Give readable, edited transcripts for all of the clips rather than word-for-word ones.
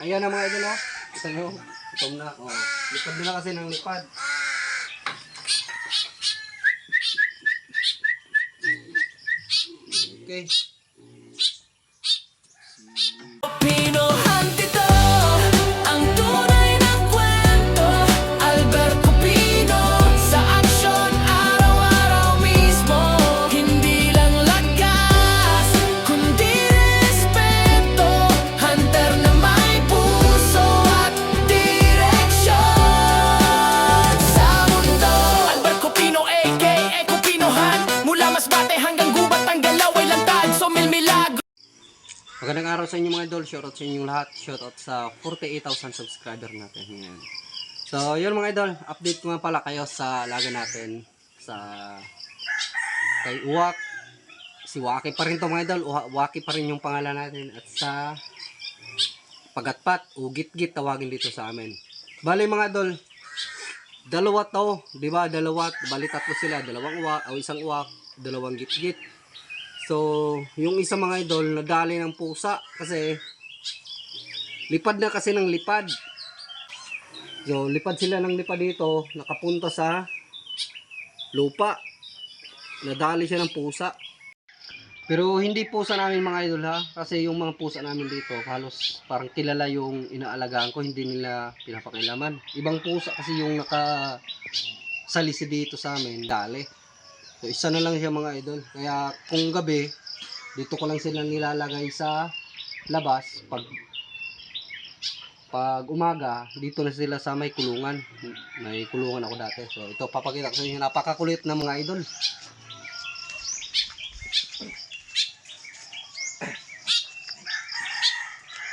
Ayan na mga idol, oh. Ito nyo. Itom na. Oh. Lipad nila kasi ng lipad. Okay. Pinohan dito ang tunay na kwento. Alberto Pino sa aksyon araw-araw mismo. Hindi lang lakas, kundi respeto. Hunter na may puso at direksyon sa mundo. Alberto Pino aka Pinohan. Mula Masbate hanggang Gubat ang galaw ay lantad. So milagro. Magandang araw sa inyo mga idol. Shoutout sa inyong lahat. Shoutout sa 48,000 subscriber natin. Yan. So yun mga idol. Update ko nga pala kayo sa laga natin. Sa kay Uwak. Si Waki pa rin to mga idol. Waki pa rin yung pangalan natin. At sa Pagatpat o Gitgit tawagin dito sa amin. Bali mga idol, dalawa to, di ba? Dalawa, bali tatlo sila, dalawang uwak o isang uwak, dalawang gitgit. So, yung isa mga idol nadali ng pusa kasi lipad na kasi ng lipad. So, lipad sila ng lipad dito, nakapunta sa lupa. Nadali siya ng pusa. Pero hindi pusa namin mga idol ha, kasi yung mga pusa namin dito halos parang kilala yung inaalagaan ko, hindi nila pinapakilaman. Ibang pusa kasi yung nakasalisi dito sa amin, dali. So isa na lang siya mga idol. Kaya kung gabi, dito ko lang sila nilalagay sa labas. Pag umaga, dito na sila sa may kulungan. May kulungan ako dati. So ito papakita ko sa inyo, napakakulit na mga idol.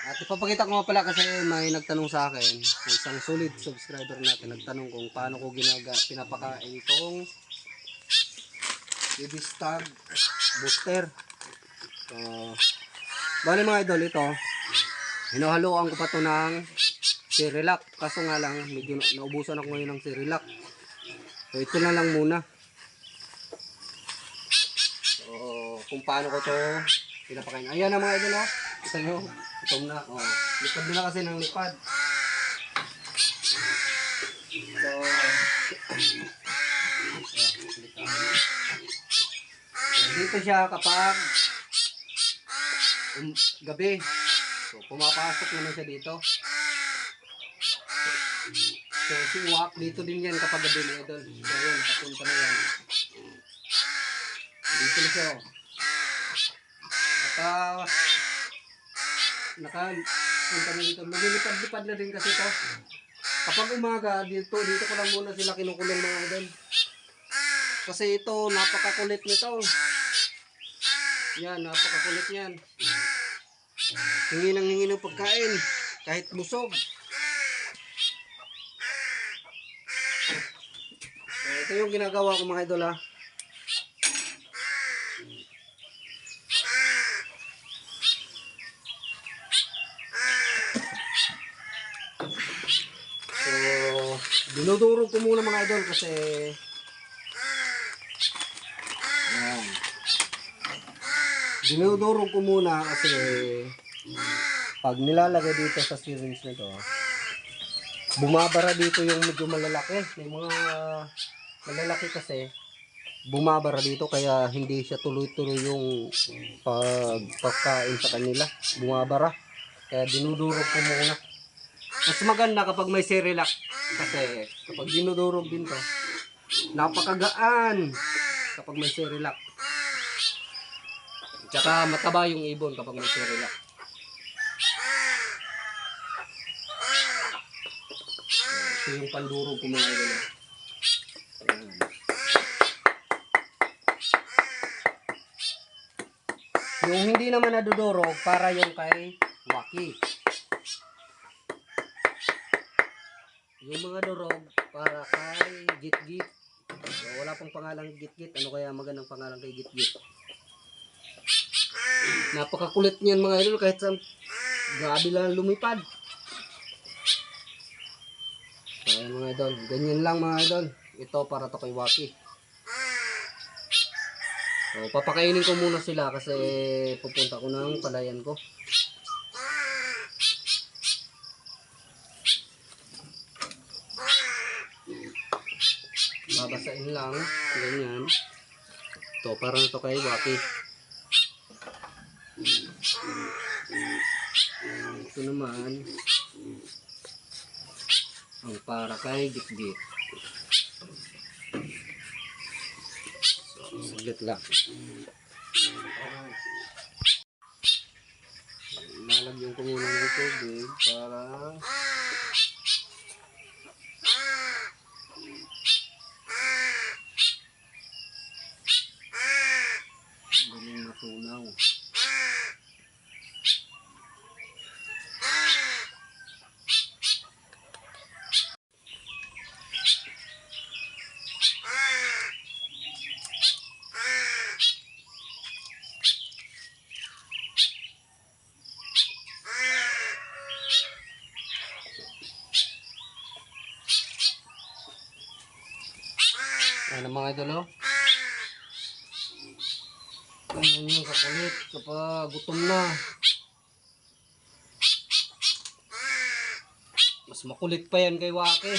At ipapakita ko nga pala kasi may nagtanong sa akin, isang solid subscriber natin, nagtanong kung paano ko pinapakain itong baby stag booster. So, bali mga idol, ito hinuhaluan ko pa to ng Cerelac, kaso nga lang medyo naubusan ako ngayon ng Cerelac. So ito na lang muna. So kung paano ko to pinapakain. Ayan na mga idol, oh. Ito nyo, itom na. Oh. Lipad nila kasi ng lipad. So dito siya kapag gabi. So pumapasok naman siya dito. So si Uwak dito din yan kapag gabi mga idol. So yun, nakapunta na yan. Dito na siya. Nakapunta na dito. Maglilipad-lipad na din kasi ito. Kapag umaga, dito ko lang muna sila kinukulong mga idol. Kasi ito, napakakulit nito. Yan, napakakulit yan. Hingi ng pagkain. Kahit busog. So, ito yung ginagawa ko mga idol ha. So, dinudurog ko muna mga idol kasi yan. Dinudurog ko muna kasi pag nilalagay dito sa syringe nito, bumabara dito yung medyo malalaki. May mga malalaki kasi bumabara dito kaya hindi siya tuloy-tuloy yung pagkain sa kanila. Bumabara. Kaya dinudurog ko muna. Mas maganda kapag may Cerelac kasi kapag dinudurog din to, napakagaan kapag may Cerelac. Tsaka mataba yung ibon kapag may Cerelac. Ito yung pandurog ko mga idol. Yung hindi naman nadudurog para yung kay Waki. Yung mga durog para kay Gitgit. So, wala pong pangalang Gitgit. Ano kaya magandang pangalan kay Gitgit? Napakakulit niyan mga idol kahit sa grabe lang lumipad. So, ayan mga idol. Ganyan lang mga idol. Ito para to kay Waki. So, papakainin ko muna sila kasi pupunta ko ng palayan ko. babasain lang. Ganyan. Ito, para na to kay Waki. Ito naman ang para kay Gitgit. So, saglit lang. Nalagyan ko muna ng tubig para galing matunaw. Ano mga idol, oh? Ayan yung kakulit kapag gutom na. Mas makulit pa yan kay Waki.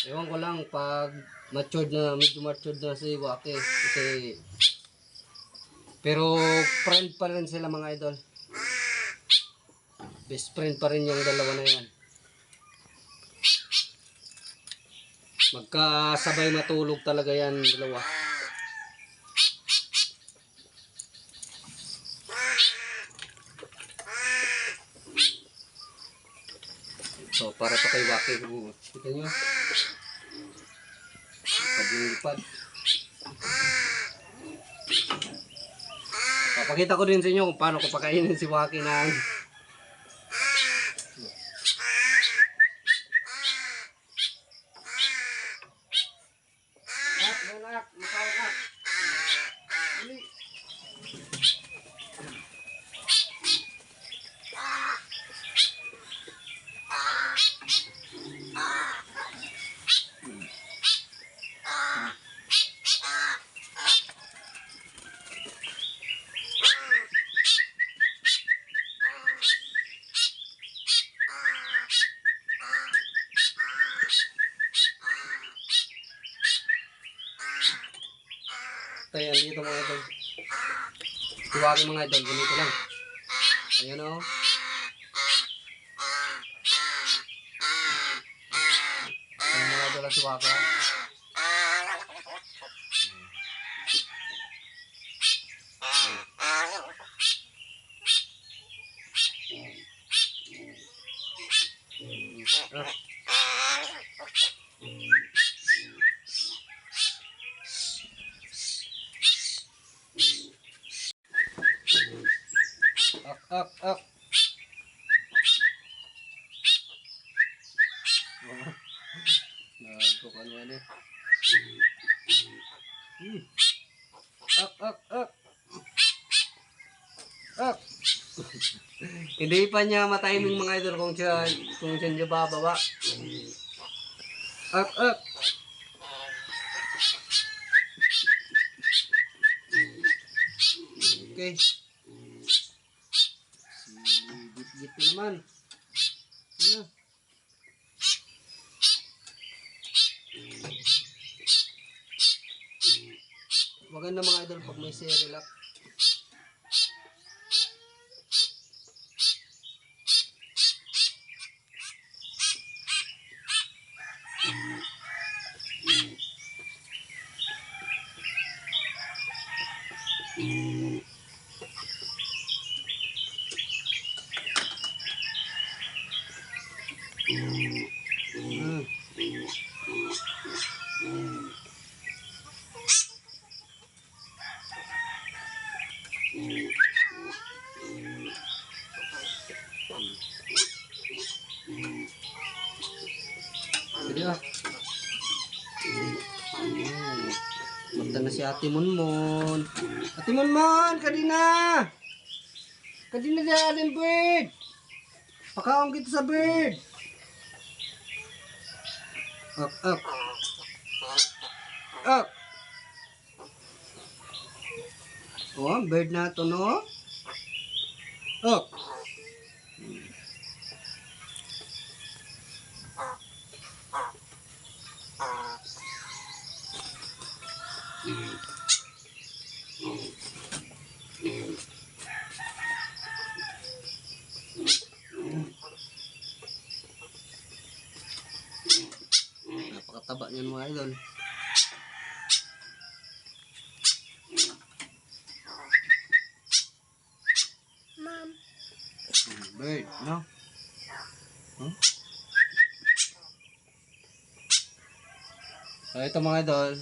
Ewan ko lang pag matured na, medyo matured na si Waki. Kasi, pero friend pa rin sila mga idol. Best friend pa rin yung dalawa na yan. Magkasabay matulog talaga yan dalawa. So, para pa kay Waki. Kita nyo? Lipad. Papakita ko din sa inyo kung paano ko pakainin si Waki ng Ayan dito mga idol. Tuwagin mga idol, ganito lang. Ayan o. Ayan mga idol ang tuwaga. Ak. Nagko pa naman eh. Ak. Hindi pa niya matiming mga idol kung siya bababa. Ak. Okay. Git naman. Ano? Maganda mga idol pag may Cerelac. Sige ah. Magda na si Ate Monmon. Ate Monmon, kadina! Kadina na aling bird! Pakaon kita sa bird! Up. Oh, ang bird na ito, no? Up. Haba niyan mga idol. Bird, no? Huh? So ito mga idol,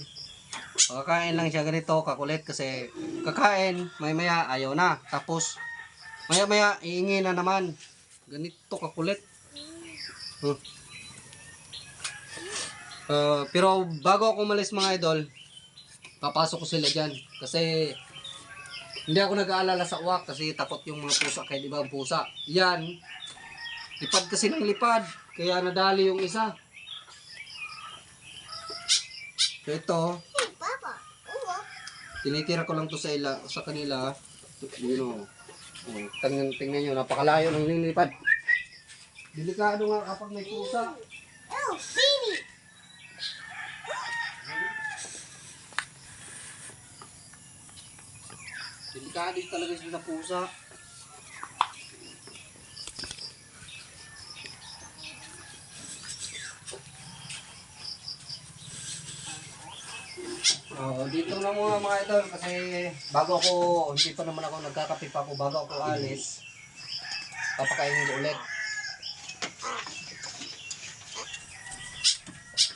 kakain lang siya ganito, kakulit kasi kakain, maya ayaw na. Tapos maya iingi na naman. Ganito kakulit. Huh. Pero bago ako umalis mga idol, papasok ko sila dyan. Kasi hindi ako nag-aalala sa uwak kasi takot yung mga pusa kahit ibang pusa. Yan, lipad kasi ng lipad. Kaya nadali yung isa. So ito, tinitira ko lang to sa kanila. You know, tingnan nyo, napakalayo ng lilipad. Delikado nga kapag may pusa. Delikado talaga sila sa pusa. Dito na muna mga idol kasi bago ako, hindi pa naman ako nagkakape pa ako bago ako alis. Papakainin ko ulit.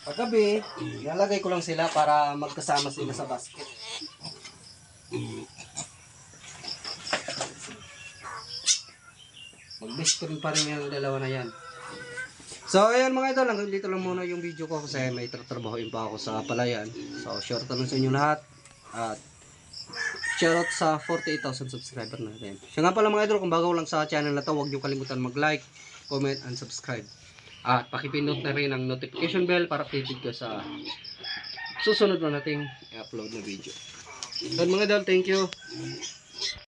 Paggabi, nalagay ko lang sila para magkasama sila sa basket. Mag-best friend pa rin yung dalawa na yan. So ayan mga idol, hanggang dito lang muna yung video ko kasi may tatrabahoin pa ako sa palayan. So shoutout lang sa inyo lahat. At shoutout sa 48,000 subscriber natin. Siya nga pala mga idol, kung bago lang sa channel na to, huwag niyo kalimutan mag-like, comment, and subscribe. At pakipindot na rin ang notification bell para updated ka sa susunod na nating i-upload na video. So mga idol, thank you.